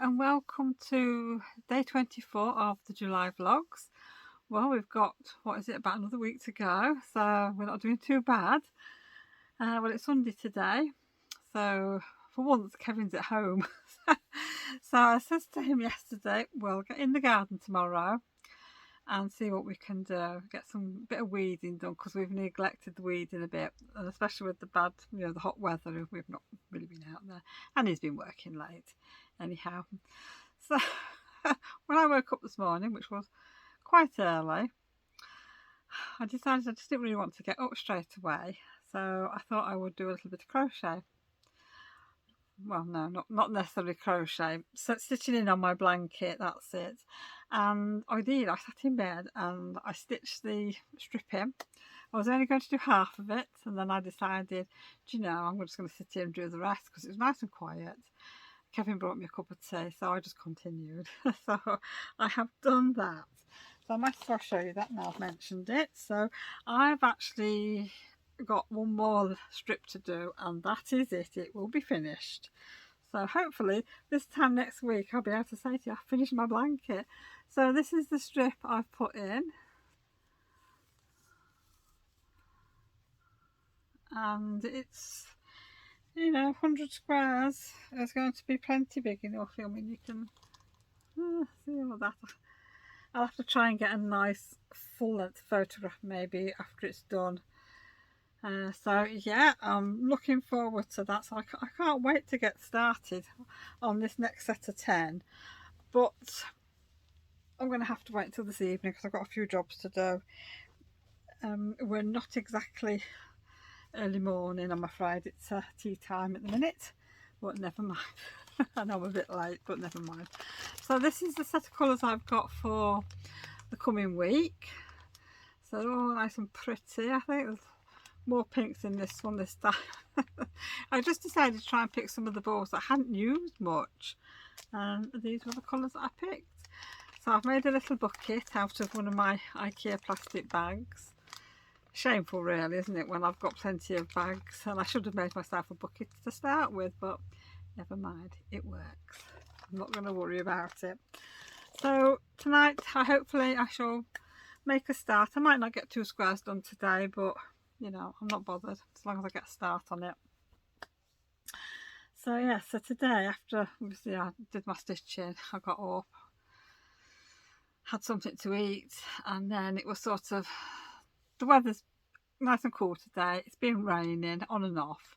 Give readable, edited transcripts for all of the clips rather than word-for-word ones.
and welcome to day 24 of the July vlogs. Well, we've got, what is it, about another week to go, so we're not doing too bad. Well, it's Sunday today, so for once Kevin's at home. So I said to him yesterday, we'll get in the garden tomorrow and see what we can do, get some bit of weeding done, because we've neglected the weeding a bit, and especially with the bad, the hot weather, we've not really been out there, and he's been working late anyhow. So when I woke up this morning, which was quite early, I decided I just didn't really want to get up straight away, so I thought I would do a little bit of crochet. Well, no, not necessarily crochet, so stitching in on my blanket, that's it. And I did, I sat in bed and I stitched the strip in. I was only going to do half of it, and then I decided, do you know, I'm just going to sit here and do the rest, because it was nice and quiet. Kevin brought me a cup of tea, so I just continued. So I have done that. So I might as well show you that now I've mentioned it. So I've actually got one more strip to do, and that is it. It will be finished. So hopefully this time next week I'll be able to say to you, I've finished my blanket. So this is the strip I've put in, and it's, 100 squares. It's going to be plenty big enough. I mean, you can see all that. I'll have to try and get a nice full-length photograph maybe after it's done. So yeah, I'm looking forward to that. So I can't wait to get started on this next set of 10. But I'm going to have to wait until this evening because I've got a few jobs to do. We're not exactly early morning, I'm afraid. It's tea time at the minute, but never mind. I know I'm a bit late, but never mind. So this is the set of colours I've got for the coming week. So they're all nice and pretty. I think there's more pinks in this one this time. I just decided to try and pick some of the balls that I hadn't used much, and these were the colours that I picked. So I've made a little bucket out of one of my IKEA plastic bags. Shameful really, isn't it, when I've got plenty of bags, and I should have made myself a bucket to start with, but never mind, it works. I'm not going to worry about it. So tonight hopefully I shall make a start. I might not get 2 squares done today, but I'm not bothered as long as I get a start on it. So yeah, so today, after obviously I did my stitching, I got up, had something to eat, and then it was sort of, the weather's nice and cool today. It's been raining on and off,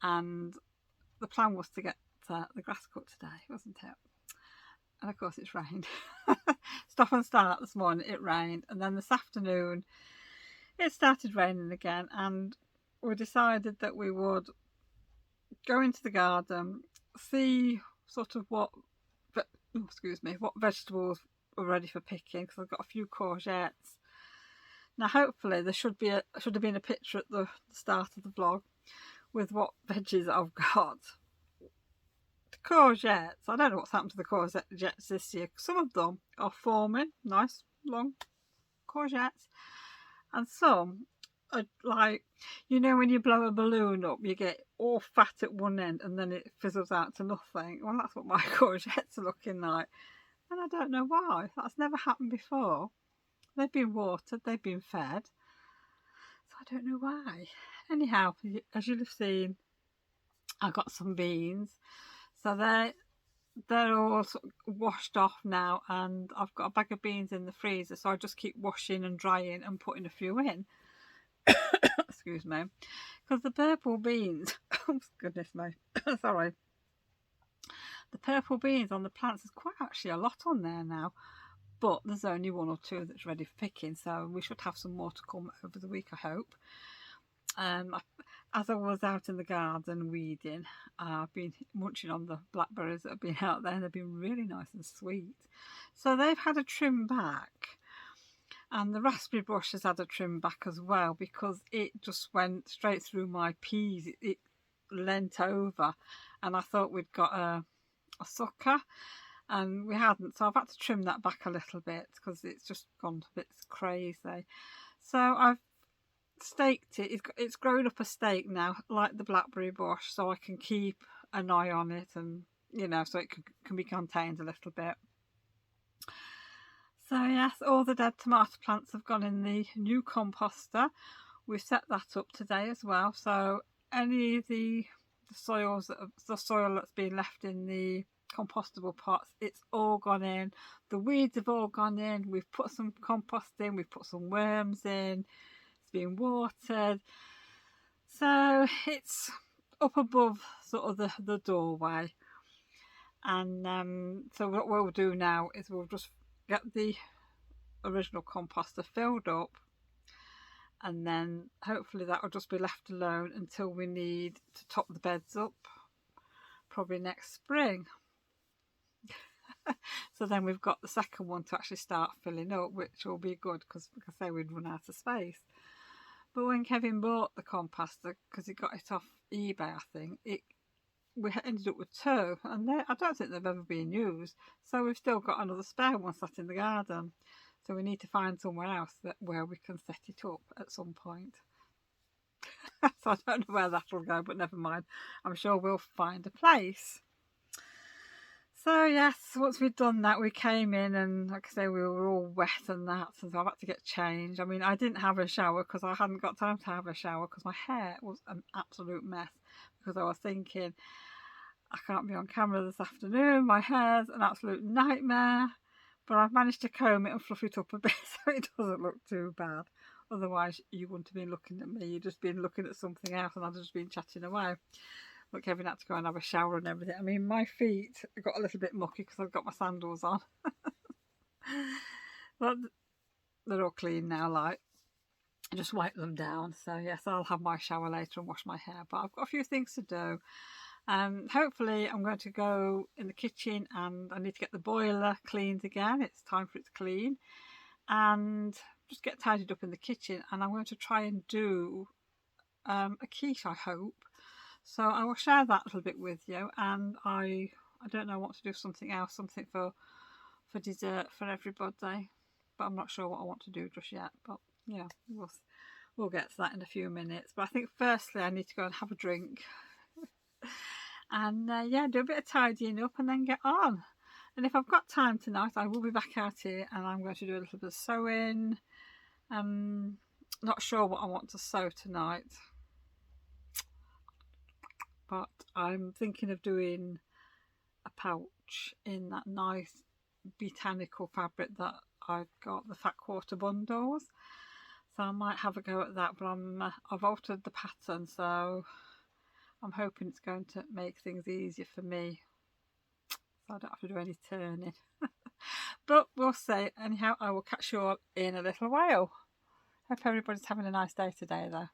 and the plan was to get the grass cut today, wasn't it? And of course it's rained. Stop and start this morning, it rained, and then this afternoon it started raining again, and we decided that we would go into the garden, see sort of what vegetables were ready for picking, because I've got a few courgettes. Now hopefully there should have been a picture at the start of the vlog with what veggies I've got. The courgettes, I don't know what's happened to the courgettes this year. Some of them are forming nice long courgettes, and some are like, when you blow a balloon up, you get all fat at one end and then it fizzles out to nothing. Well, that's what my courgettes are looking like, and I don't know why. That's never happened before. They've been watered, they've been fed, so I don't know why. Anyhow, as you'll have seen, I got some beans, so they're all sort of washed off now, and I've got a bag of beans in the freezer, so I just keep washing and drying and putting a few in. Excuse me, because the purple beans, oh goodness me, sorry, the purple beans on the plants, there's quite actually a lot on there now. But there's only 1 or 2 that's ready for picking, so we should have some more to come over the week, I hope. As I was out in the garden weeding, I've been munching on the blackberries that have been out there, and they've been really nice and sweet. So they've had a trim back, and the raspberry bush has had a trim back as well, because it just went straight through my peas. It leant over, and I thought we'd got a sucker, and we hadn't, so I've had to trim that back a little bit because it's just gone a bit crazy. So I've staked it. It's grown up a stake now, like the blackberry bush, so I can keep an eye on it and you know, so it can be contained a little bit. So yes, all the dead tomato plants have gone in the new composter. We've set that up today as well. So any of the soil that's been left in the compostable pots, it's all gone in. The weeds have all gone in. We've put some compost in. We've put some worms in. It's been watered. So it's up above sort of the doorway. And so what we'll do now is we'll just get the original composter filled up, and then hopefully that will just be left alone until we need to top the beds up, probably next spring. So then we've got the second one to actually start filling up, which will be good because, like I say, we'd run out of space. But when Kevin bought the composter, because he got it off eBay, I think, we ended up with two, and I don't think they've ever been used. So we've still got another spare one sat in the garden. So we need to find somewhere else where we can set it up at some point. So I don't know where that'll go, but never mind. I'm sure we'll find a place. So yes, once we'd done that, we came in, and like I say, we were all wet and that, so I've had to get changed. I mean, I didn't have a shower because I hadn't got time to have a shower because my hair was an absolute mess, because I was thinking, I can't be on camera this afternoon, my hair's an absolute nightmare, but I've managed to comb it and fluff it up a bit so it doesn't look too bad. Otherwise, you wouldn't have been looking at me, you'd just been looking at something else and I'd just been chatting away. But Kevin had to go and have a shower and everything. I mean, my feet got a little bit mucky because I've got my sandals on. But they're all clean now, like. I just wipe them down. So yes, I'll have my shower later and wash my hair. But I've got a few things to do. Hopefully I'm going to go in the kitchen, and I need to get the boiler cleaned again. It's time for it to clean. And just get tidied up in the kitchen. And I'm going to try and do a quiche, I hope. So I will share that a little bit with you, and I don't know, I want to do something else, something for dessert for everybody, but I'm not sure what I want to do just yet. But yeah, we'll get to that in a few minutes. But I think firstly I need to go and have a drink and yeah, do a bit of tidying up and then get on. And if I've got time tonight, I will be back out here and I'm going to do a little bit of sewing. Not sure what I want to sew tonight, but I'm thinking of doing a pouch in that nice botanical fabric that I've got, the fat quarter bundles. So I might have a go at that, but I've altered the pattern, so I'm hoping it's going to make things easier for me, so I don't have to do any turning. But we'll see. Anyhow, I will catch you all in a little while. Hope everybody's having a nice day today though.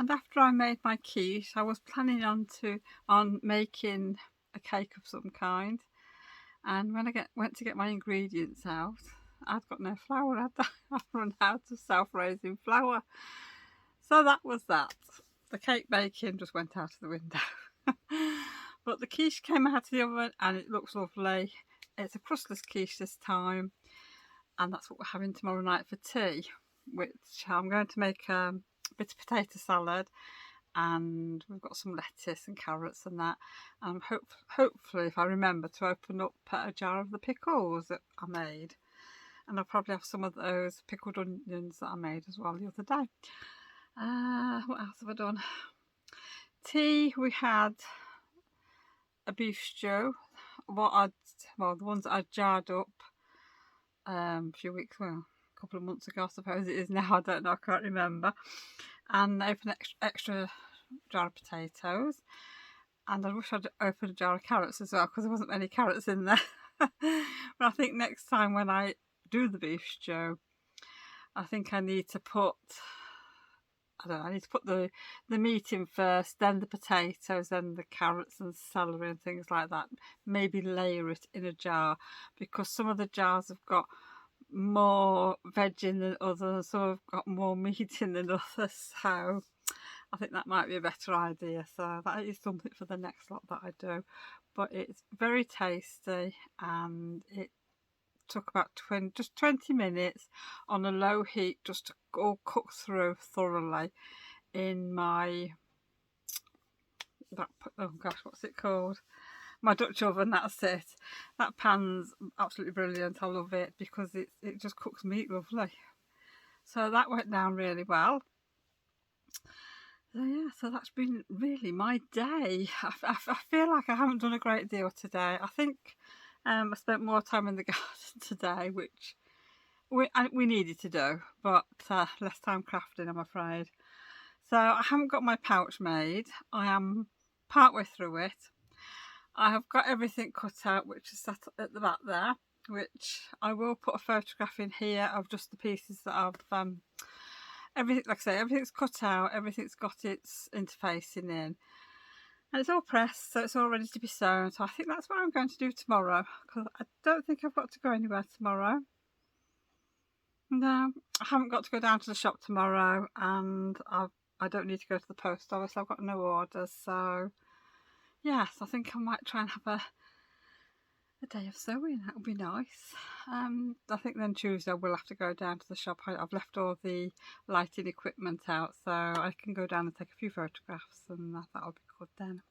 And after I made my quiche, I was planning on making a cake of some kind. And when I went to get my ingredients out, I'd got no flour. I'd run out of self-raising flour. So that was that. The cake baking just went out of the window. But the quiche came out of the oven and it looks lovely. It's a crustless quiche this time. And that's what we're having tomorrow night for tea, which I'm going to make a bit of potato salad, and we've got some lettuce and carrots and that. And hopefully, if I remember, to open up a jar of the pickles that I made. And I'll probably have some of those pickled onions that I made as well the other day. What else have I done? Tea, we had a beef stew. The ones that I jarred up a few weeks, well, a couple of months ago, I suppose it is now. I don't know, I can't remember. And I opened extra jar of potatoes, and I wish I'd opened a jar of carrots as well, because there wasn't any carrots in there. But I think next time when I do the beef stew, I think I need to put, I need to put the meat in first, then the potatoes, then the carrots and celery and things like that. Maybe layer it in a jar, because some of the jars have got more veg in than others, some have got more meat in than others. So I think that might be a better idea. So that is something for the next lot that I do. But it's very tasty, and it took about 20 minutes on a low heat just to all cook through thoroughly in my, oh gosh, what's it called? My Dutch oven, that's it. That pan's absolutely brilliant. I love it because it just cooks meat lovely. So that went down really well. So yeah, so that's been really my day. I feel like I haven't done a great deal today. I think I spent more time in the garden today, which we needed to do, but less time crafting, I'm afraid. So I haven't got my pouch made. I am partway through it. I have got everything cut out, which is set at the back there, which I will put a photograph in here of just the pieces that I've everything, like I say, everything's cut out, everything's got its interfacing in, and it's all pressed, so it's all ready to be sewn. So I think that's what I'm going to do tomorrow, because I don't think I've got to go anywhere tomorrow. No, I haven't got to go down to the shop tomorrow, and I don't need to go to the post office. I've got no orders, so yes, I think I might try and have a day of sewing. That would be nice. I think then Tuesday we'll have to go down to the shop. I've left all the lighting equipment out, so I can go down and take a few photographs, and that'll be good then.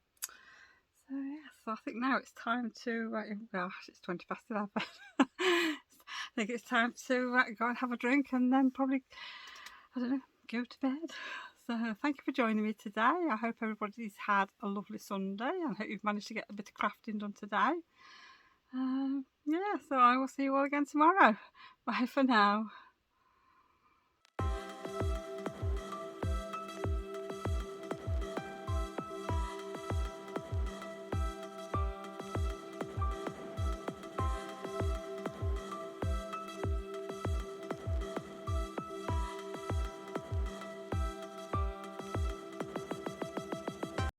So yeah, so I think now it's time to, oh gosh, it's 11:20. I think it's time to go and have a drink, and then probably, I don't know, go to bed. So thank you for joining me today. I hope everybody's had a lovely Sunday, and I hope you've managed to get a bit of crafting done today. Yeah, so I will see you all again tomorrow. Bye for now.